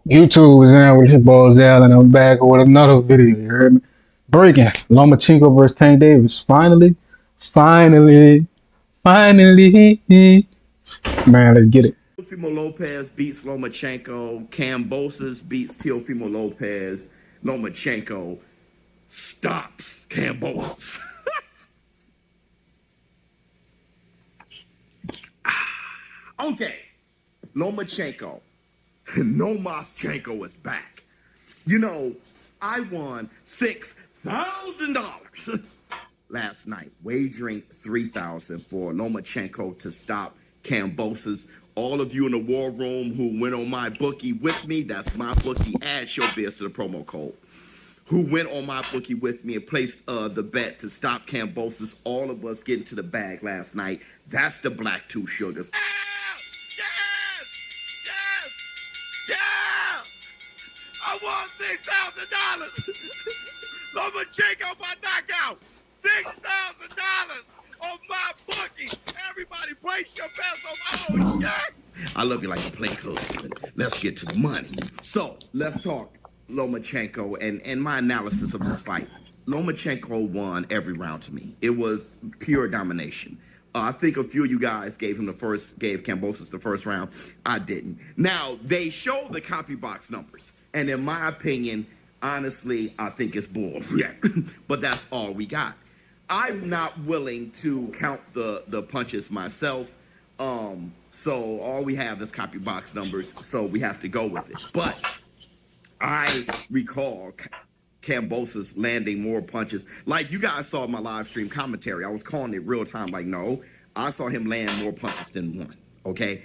YouTube is in with your boy Zell, and I'm back with another video. You heard me? Breaking Lomachenko versus Tank Davis. Finally. Man, let's get it. Teofimo Lopez beats Lomachenko. Kambosos beats Teofimo Lopez. Lomachenko stops Kambosos. Okay, Lomachenko. Lomachenko is back. You know, I won $6,000 last night, wagering $3,000 for Lomachenko to stop Kambosos. All of you in the war room who went on my bookie with me, that's my bookie, add your biz to the promo code. Who went on my bookie with me and placed the bet to stop Kambosos. All of us getting to the bag last night. That's the Black Two Sugars. Yeah! I won $6,000. Lomachenko by knockout. $6,000 on my bookie. Everybody place your bets on. Oh, shit. I love you like a play cousin. Let's get to the money. So let's talk Lomachenko and my analysis of this fight. Lomachenko won every round to me. It was pure domination. I think a few of you guys gave Kambosos the first round. I didn't. Now, they show the copy box numbers. And in my opinion, honestly, I think it's bull. Yeah. But that's all we got. I'm not willing to count the punches myself. So all we have is copy box numbers. So we have to go with it. But I recall Kambosos landing more punches. Like you guys saw my live stream commentary. I was calling it real time. Like, no, I saw him land more punches than one. Okay.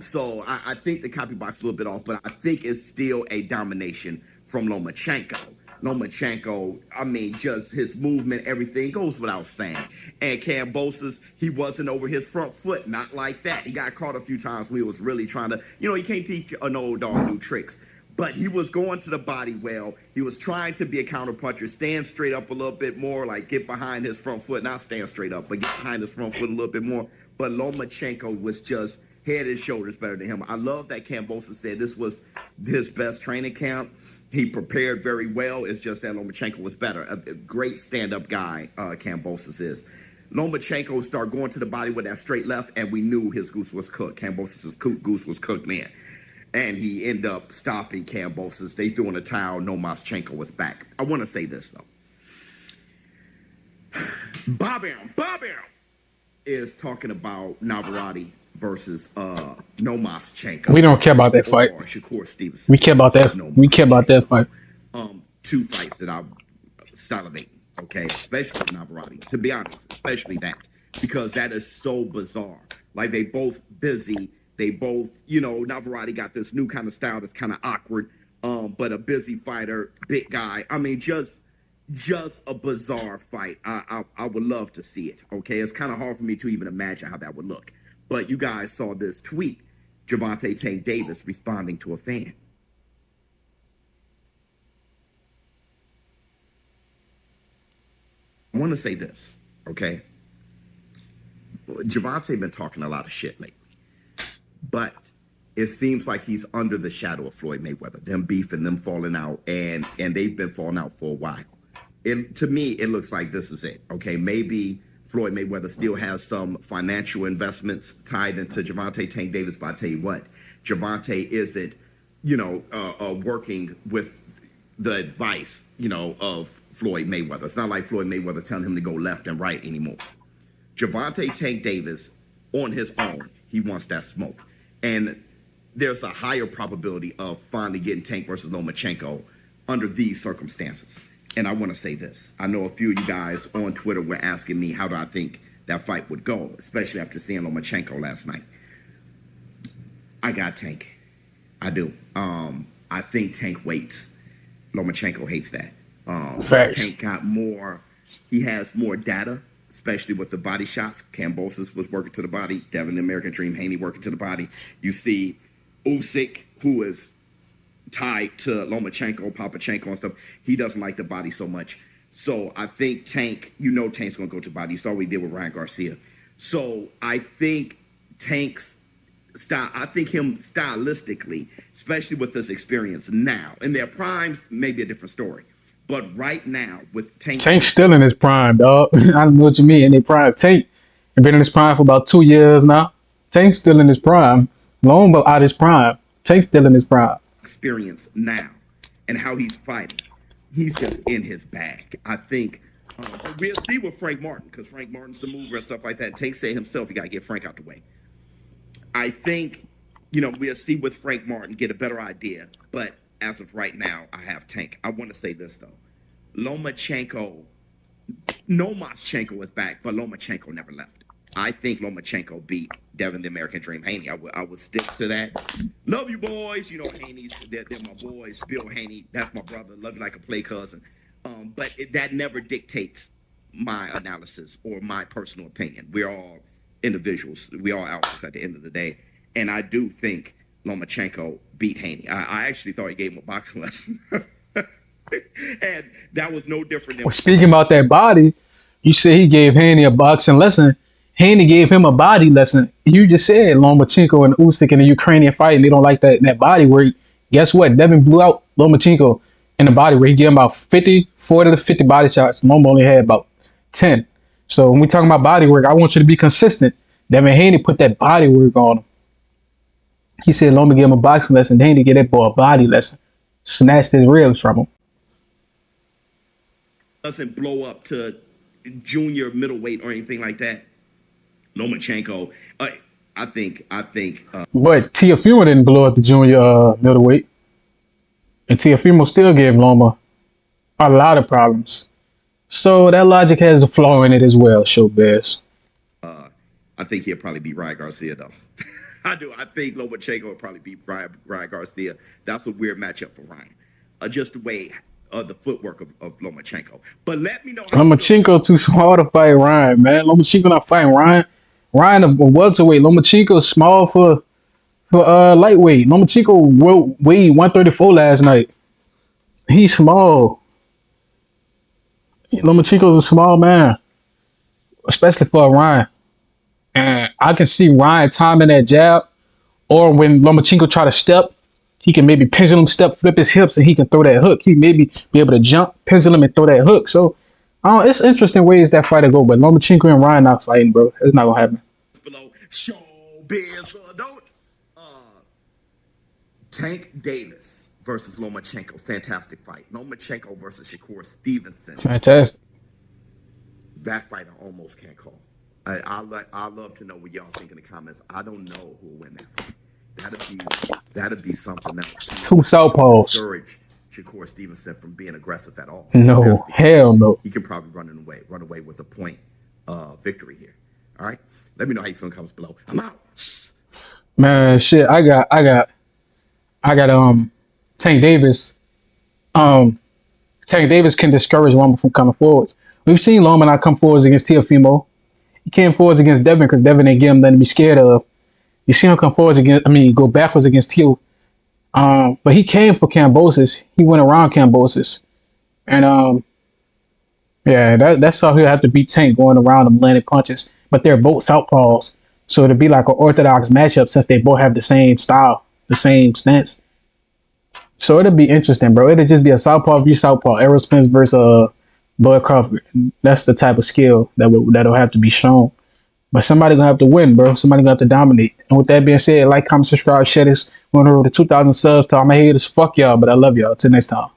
So I think the copy box is a little bit off, but I think it's still a domination from Lomachenko. Lomachenko, I mean, just his movement, everything goes without saying. And Kambosos, he wasn't over his front foot, not like that. He got caught a few times when he was really trying to, you can't teach an old dog new tricks. But he was going to the body well. He was trying to be a counterpuncher, stand straight up a little bit more, like get behind his front foot, not stand straight up, but get behind his front foot a little bit more. But Lomachenko was just head and shoulders better than him. I love that Kambosos said this was his best training camp. He prepared very well. It's just that Lomachenko was better. A great stand-up guy, Kambosos is. Lomachenko started going to the body with that straight left, and we knew his goose was cooked. Kambosos' goose was cooked then. And he ended up stopping Kambosos. They threw in a towel. Lomachenko was back. I want to say this, though. Bob Arum is talking about Navarrete versus Lomachenko. We don't care about that fight. Or Shakur Stevenson. We care about that. We care about that fight. Two fights that I'm salivating, okay? Especially Navarrete, to be honest, especially that. Because that is so bizarre. Like, they both busy. They both, Navarrete got this new kind of style that's kind of awkward, but a busy fighter, big guy. I mean, just a bizarre fight. I would love to see it, okay? It's kind of hard for me to even imagine how that would look. But you guys saw this tweet, Gervonta Tank Davis responding to a fan. I want to say this, okay? Gervonta been talking a lot of shit lately. But it seems like he's under the shadow of Floyd Mayweather, them beefing, them falling out, and they've been falling out for a while. To me, it looks like this is it. Okay, maybe Floyd Mayweather still has some financial investments tied into Gervonta Tank Davis, but I tell you what, Gervonta isn't, working with the advice, of Floyd Mayweather. It's not like Floyd Mayweather telling him to go left and right anymore. Gervonta Tank Davis, on his own, he wants that smoke. And there's a higher probability of finally getting Tank versus Lomachenko under these circumstances. And I want to say this. I know a few of you guys on Twitter were asking me how do I think that fight would go, especially after seeing Lomachenko last night. I got Tank. I do. I think Tank waits. Lomachenko hates that. Tank got more. He has more data, especially with the body shots. Kambosos was working to the body. Devin, the American Dream, Haney working to the body. You see Usyk, who is tied to Lomachenko, Papachenko and stuff. He doesn't like the body so much. So I think Tank, Tank's going to go to the body. You saw what he did with Ryan Garcia. So I think Tank's I think him stylistically, especially with this experience now. In their primes, maybe a different story. But right now, with Tank's Tank's still in his prime, dog. I don't know what you mean in their prime. Tank been in his prime for about 2 years now. Tank's still in his prime. Lomba out his prime. Tank's still in his prime. experience now and how he's fighting, he's just in his bag. I think we'll see with Frank Martin, because Frank Martin's a mover and stuff like that. Tank said himself, you got to get Frank out the way. I think, we'll see with Frank Martin, get a better idea. But as of right now, I have Tank. I want to say this, though. Lomachenko, Lomachenko is back, but Lomachenko never left. I think Lomachenko beat Devin the American Dream Haney. I would stick to that. Love you, boys. Haney's, they're my boys. Bill Haney, that's my brother. Love you like a play cousin. But that never dictates my analysis or my personal opinion. We're all individuals. We all alphas at the end of the day. And I do think Lomachenko beat Haney. I actually thought he gave him a boxing lesson. And that was no different than. Well, speaking about that body, you said he gave Haney a boxing lesson. Haney gave him a body lesson. You just said Lomachenko and Usyk in the Ukrainian fight, and they don't like that body weight. Guess what? Devin blew out Lomachenko in the body weight. He gave him about 40 to 50 body shots. Loma only had about 10. So when we talking about body work, I want you to be consistent. Devin Haney put that body work on him. He said Loma gave him a boxing lesson. Haney gave that boy a body lesson. Snatched his ribs from him. Doesn't blow up to junior middleweight or anything like that. Lomachenko, I think. But Teofimo didn't blow up the junior middleweight. And Teofimo still gave Loma a lot of problems. So that logic has a flaw in it as well, Showbiz. I think he'll probably beat Ryan Garcia, though. I do. I think Lomachenko will probably beat Ryan Garcia. That's a weird matchup for Ryan. Just the way the footwork of Lomachenko. But let me know. Lomachenko too small to fight Ryan, man. Lomachenko not fighting Ryan. Ryan a welterweight. Lomachenko small for lightweight. Lomachenko weighed 134 last night. He's small. Lomachenko's a small man, especially for Ryan. And I can see Ryan timing that jab, or when Lomachenko try to step, he can maybe pendulum step, flip his hips, and he can throw that hook. He maybe be able to jump, pendulum, and throw that hook. So it's interesting ways that fight to go. But Lomachenko and Ryan not fighting, bro. It's not gonna happen. Below Showbiz, don't. Tank Davis versus Lomachenko, fantastic fight. Lomachenko versus Shakur Stevenson, Fantastic. that fight I almost can't call. I love to know what y'all think in the comments. I don't know who will win that fight. That'd be something else. Two southpaws. Discourage Shakur Stevenson from being aggressive at all. No, hell no. He can probably run away with a point victory here. All right. Let me know how you feel in the comments below. I'm out. Man, shit. I got Tank Davis. Tank Davis can discourage Loma from coming forwards. We've seen Loma not come forwards against Teofimo. He came forwards against Devin because Devin didn't give him nothing to be scared of. You see him come forwards go backwards against Teo. But he came for Kambosos. He went around Kambosos. And that's how he'll have to beat Tank, going around him, landing punches. But they're both southpaws. So it'll be like an orthodox matchup since they both have the same style, the same stance. So it'll be interesting, bro. It'll just be a southpaw v southpaw. Errol Spence versus Bud Crawford. That's the type of skill that'll have to be shown. But somebody gonna have to win, bro. Somebody gonna have to dominate. And with that being said, like, comment, subscribe, share this. We're on the road to 2,000 subs. To all my haters, fuck y'all, but I love y'all. Till next time.